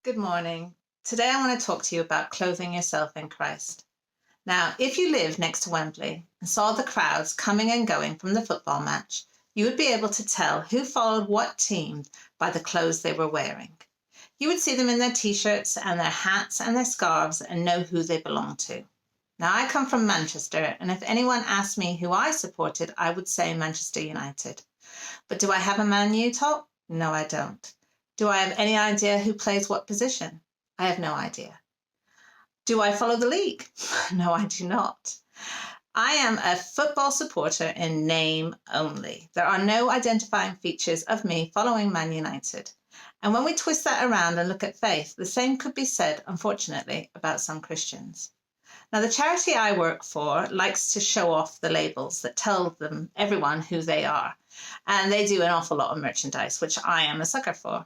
Good morning. Today I want to talk to you about clothing yourself in Christ. Now, if you live next to Wembley and saw the crowds coming and going from the football match, you would be able to tell who followed what team by the clothes they were wearing. You would see them in their t-shirts and their hats and their scarves and know who they belonged to. Now, I come from Manchester, and if anyone asked me who I supported, I would say Manchester United. But do I have a Man U top? No, I don't. Do I have any idea who plays what position? I have no idea. Do I follow the league? No, I do not. I am a football supporter in name only. There are no identifying features of me following Man United. And when we twist that around and look at faith, the same could be said, unfortunately, about some Christians. Now, the charity I work for likes to show off the labels that tell everyone who they are. And they do an awful lot of merchandise, which I am a sucker for.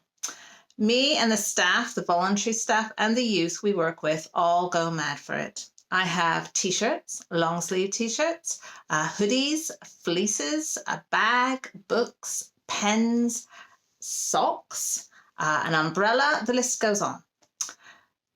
Me and the staff, the voluntary staff and the youth we work with all go mad for it. I have t-shirts, long sleeve t-shirts, hoodies, fleeces, a bag, books, pens, socks, an umbrella, the list goes on.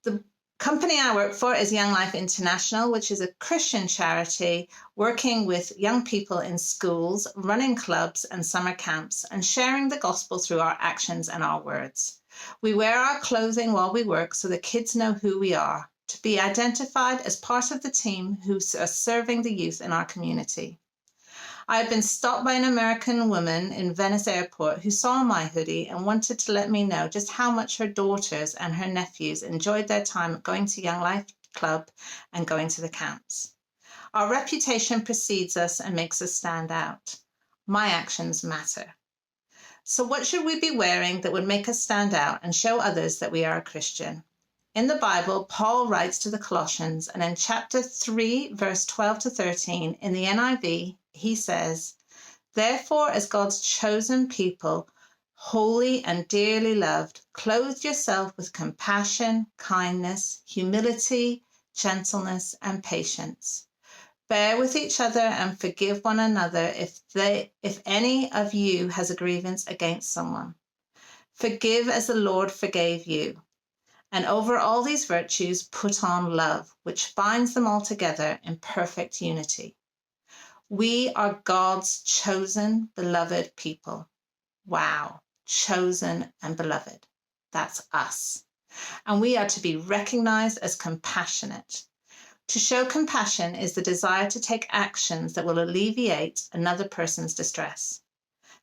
The company I work for is Young Life International, which is a Christian charity working with young people in schools, running clubs and summer camps, and sharing the gospel through our actions and our words. We wear our clothing while we work so the kids know who we are, to be identified as part of the team who are serving the youth in our community. I have been stopped by an American woman in Venice airport who saw my hoodie and wanted to let me know just how much her daughters and her nephews enjoyed their time going to Young Life Club and going to the camps. Our reputation precedes us and makes us stand out. My actions matter. So what should we be wearing that would make us stand out and show others that we are a Christian? In the Bible, Paul writes to the Colossians, and in chapter 3, verse 12 to 13, in the NIV, he says, "Therefore, as God's chosen people, holy and dearly loved, clothe yourself with compassion, kindness, humility, gentleness, and patience. Bear with each other and forgive one another if any of you has a grievance against someone. Forgive as the Lord forgave you. And over all these virtues, put on love, which binds them all together in perfect unity." We are God's chosen, beloved people. Wow, chosen and beloved. That's us. And we are to be recognized as compassionate. To show compassion is the desire to take actions that will alleviate another person's distress.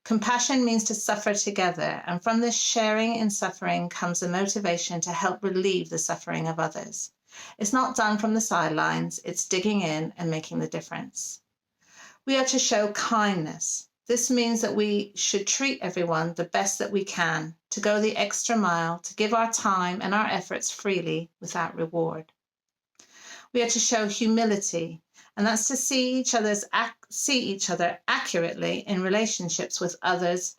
Compassion means to suffer together, and from this sharing in suffering comes a motivation to help relieve the suffering of others. It's not done from the sidelines, it's digging in and making the difference. We are to show kindness. This means that we should treat everyone the best that we can, to go the extra mile, to give our time and our efforts freely without reward. We are to show humility, and that's to see each other accurately in relationships with others,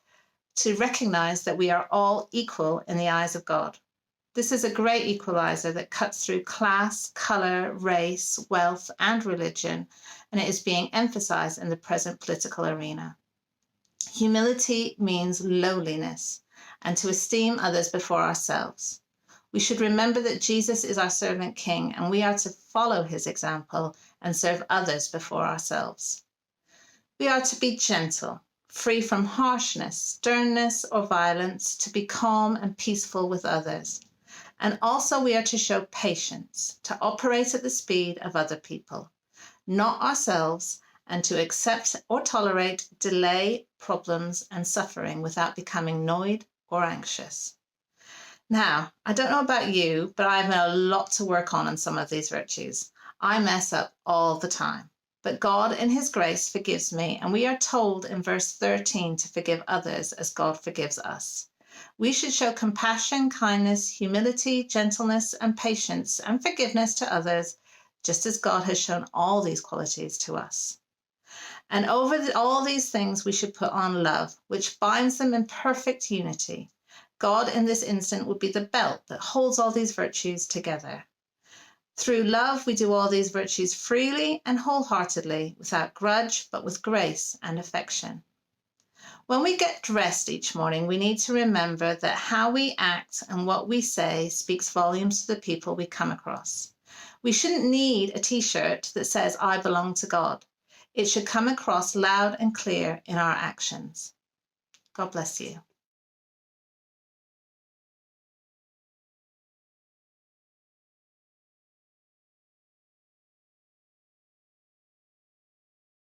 to recognize that we are all equal in the eyes of God. This is a great equalizer that cuts through class, color, race, wealth, and religion, and it is being emphasized in the present political arena. Humility means lowliness, and to esteem others before ourselves. We should remember that Jesus is our servant king, and we are to follow his example and serve others before ourselves. We are to be gentle, free from harshness, sternness, or violence, to be calm and peaceful with others. And also we are to show patience, to operate at the speed of other people, not ourselves, and to accept or tolerate delay, problems, and suffering without becoming annoyed or anxious. Now, I don't know about you, but I have a lot to work on some of these virtues. I mess up all the time, but God in his grace forgives me, and we are told in verse 13 to forgive others as God forgives us. We should show compassion, kindness, humility, gentleness, and patience, and forgiveness to others, just as God has shown all these qualities to us. And over all these things, we should put on love, which binds them in perfect unity. God in this instant would be the belt that holds all these virtues together. Through love, we do all these virtues freely and wholeheartedly, without grudge, but with grace and affection. When we get dressed each morning, we need to remember that how we act and what we say speaks volumes to the people we come across. We shouldn't need a t-shirt that says, "I belong to God." It should come across loud and clear in our actions. God bless you.